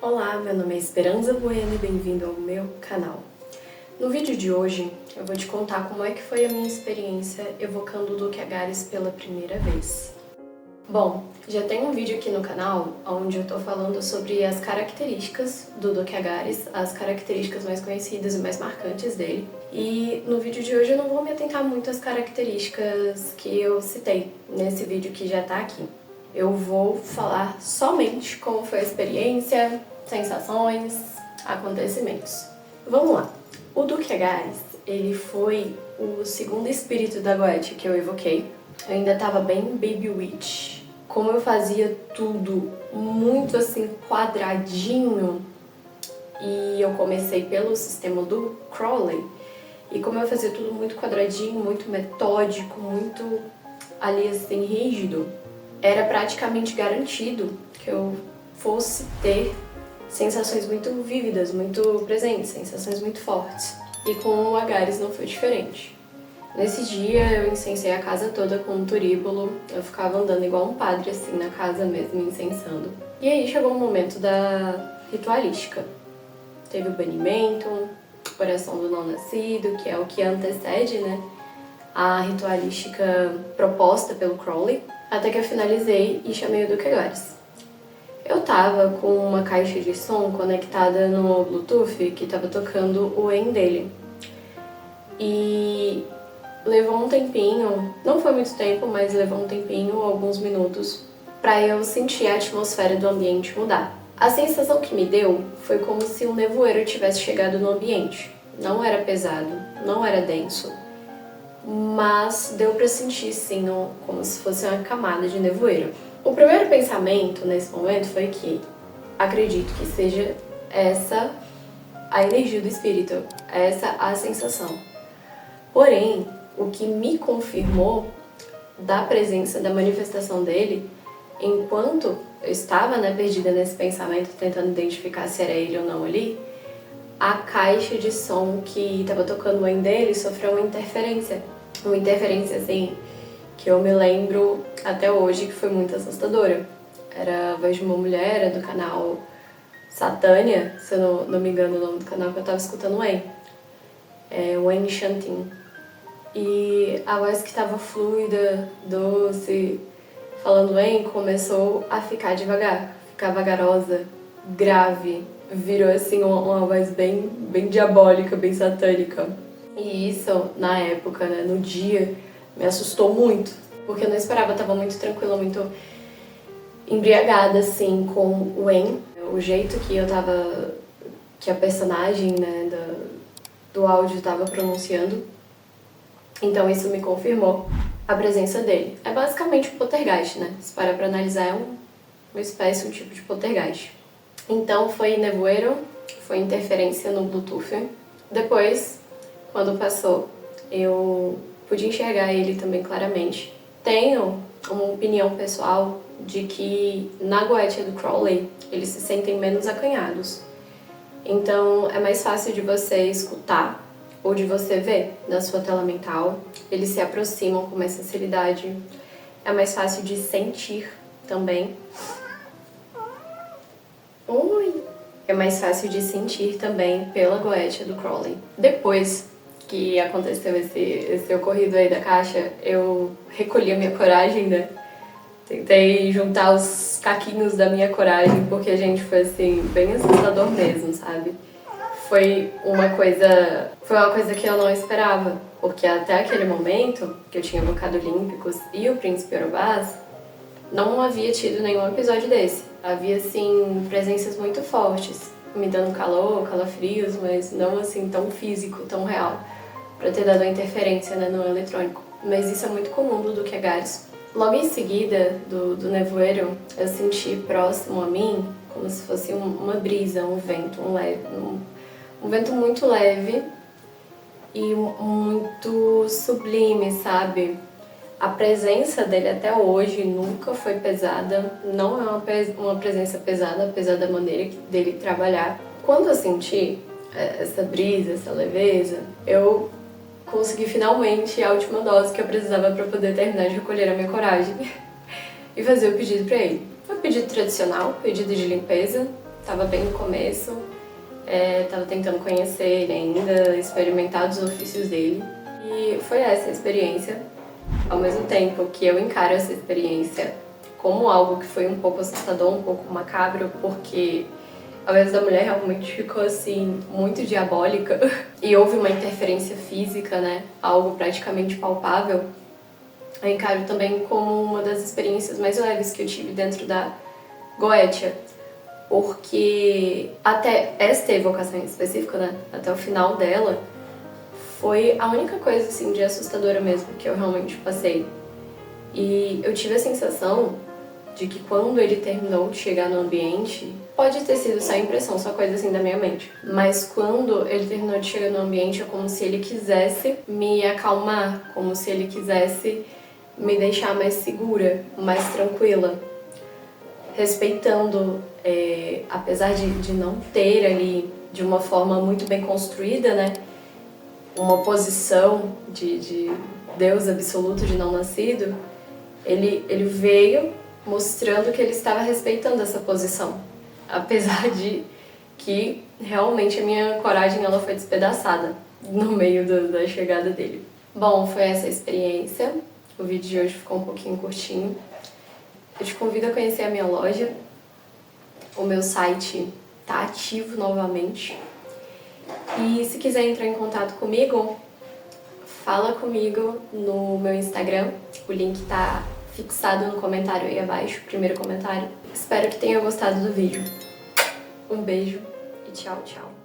Olá, meu nome é Esperanza Bueno e bem-vindo ao meu canal. No vídeo de hoje, eu vou te contar como é que foi a minha experiência evocando o Duque Agares pela primeira vez. Bom, já tem um vídeo aqui no canal onde eu tô falando sobre as características do Duque Agares, as características mais conhecidas e mais marcantes dele. E no vídeo de hoje eu não vou me atentar muito às características que eu citei nesse vídeo que já tá aqui. Eu vou falar somente como foi a experiência, sensações, acontecimentos. Vamos lá. O Duque Agares, ele foi o segundo espírito da Goetia que eu evoquei. Eu ainda tava bem Baby Witch. Como eu fazia tudo muito assim quadradinho, e eu comecei pelo sistema do Crowley, e como eu fazia tudo muito quadradinho, muito metódico, muito ali assim rígido, era praticamente garantido que eu fosse ter sensações muito vívidas, muito presentes, sensações muito fortes. E com o Agares não foi diferente. Nesse dia eu incensei a casa toda com um turíbulo, eu ficava andando igual um padre assim na casa mesmo, incensando. E aí chegou o momento da ritualística. Teve o banimento, oração do não nascido, que é o que antecede, né, a ritualística proposta pelo Crowley, até que eu finalizei e chamei o Duque Agares. Eu tava com uma caixa de som conectada no Bluetooth que tava tocando o EN dele. E levou um tempinho, não foi muito tempo, mas levou um tempinho, alguns minutos, pra eu sentir a atmosfera do ambiente mudar. A sensação que me deu foi como se um nevoeiro tivesse chegado no ambiente. Não era pesado, não era denso, mas deu pra sentir sim, como se fosse uma camada de nevoeiro. O primeiro pensamento nesse momento foi que acredito que seja essa a energia do espírito, essa a sensação. Porém, o que me confirmou da presença, da manifestação dele, enquanto eu estava perdida nesse pensamento, tentando identificar se era ele ou não ali, a caixa de som que estava tocando o EN dele sofreu uma interferência assim, que eu me lembro até hoje que foi muito assustadora. Era a voz de uma mulher, era do canal Satânia, se eu não me engano o nome do canal que eu estava escutando o EN. É o EN Chanting. E a voz que estava fluida, doce, falando EN, começou a ficar devagar, ficar vagarosa, grave. Virou assim uma voz bem diabólica, bem satânica. E isso, na época, né, no dia, me assustou muito, porque eu não esperava, eu tava muito tranquila, muito embriagada, assim, com o EN. O jeito que eu tava, que a personagem, né, do áudio tava pronunciando. Então isso me confirmou a presença dele. É basicamente um poltergeist, né? Se parar pra analisar, é uma espécie, um tipo de poltergeist. Então foi nevoeiro, foi interferência no Bluetooth. Depois, quando passou, eu pude enxergar ele também claramente. Tenho uma opinião pessoal de que na Goetia do Crowley eles se sentem menos acanhados. Então é mais fácil de você escutar ou de você ver na sua tela mental. Eles se aproximam com mais facilidade. É mais fácil de sentir também. É mais fácil de sentir também pela Goetia do Crowley. Depois que aconteceu esse ocorrido aí da caixa, eu recolhi a minha coragem, né? Tentei juntar os caquinhos da minha coragem, porque, gente, foi assim, bem assustador mesmo, sabe? Foi uma coisa que eu não esperava, porque até aquele momento, que eu tinha evocado Olímpicos e o Príncipe Orobás, não havia tido nenhum episódio desse. Havia, assim, presenças muito fortes, me dando calafrios, mas não, assim, tão físico, tão real, pra ter dado a interferência, né, no eletrônico. Mas isso é muito comum do Duque Agares. Logo em seguida do nevoeiro, eu senti próximo a mim, como se fosse uma brisa, um vento, um vento muito leve e muito sublime, sabe? A presença dele até hoje nunca foi pesada, não é uma presença pesada, apesar da maneira dele trabalhar. Quando eu senti essa brisa, essa leveza, eu consegui finalmente a última dose que eu precisava para poder terminar de recolher a minha coragem e fazer o pedido para ele. Foi um pedido tradicional, pedido de limpeza, tava bem no começo, tava tentando conhecer ele ainda, experimentar os ofícios dele. E foi essa a experiência. Ao mesmo tempo que eu encaro essa experiência como algo que foi um pouco assustador, um pouco macabro, porque a vez da mulher realmente ficou assim, muito diabólica e houve uma interferência física, né? Algo praticamente palpável. Eu encaro também como uma das experiências mais leves que eu tive dentro da Goetia, porque até esta evocação em específico, né? Até o final dela, foi a única coisa assim de assustadora mesmo que eu realmente passei. E eu tive a sensação de que quando ele terminou de chegar no ambiente, pode ter sido só impressão, só coisa assim da minha mente, mas quando ele terminou de chegar no ambiente é como se ele quisesse me acalmar, como se ele quisesse me deixar mais segura, mais tranquila, respeitando, apesar de não ter ali de uma forma muito bem construída, né, uma posição de Deus absoluto de não nascido, ele veio mostrando que ele estava respeitando essa posição, apesar de que realmente a minha coragem ela foi despedaçada no meio da chegada dele. Bom, foi essa a experiência. O vídeo de hoje ficou um pouquinho curtinho. Eu te convido a conhecer a minha loja. O meu site está ativo novamente. E se quiser entrar em contato comigo, fala comigo no meu Instagram. O link está fixado no comentário aí abaixo, primeiro comentário. Espero que tenha gostado do vídeo. Um beijo e tchau, tchau.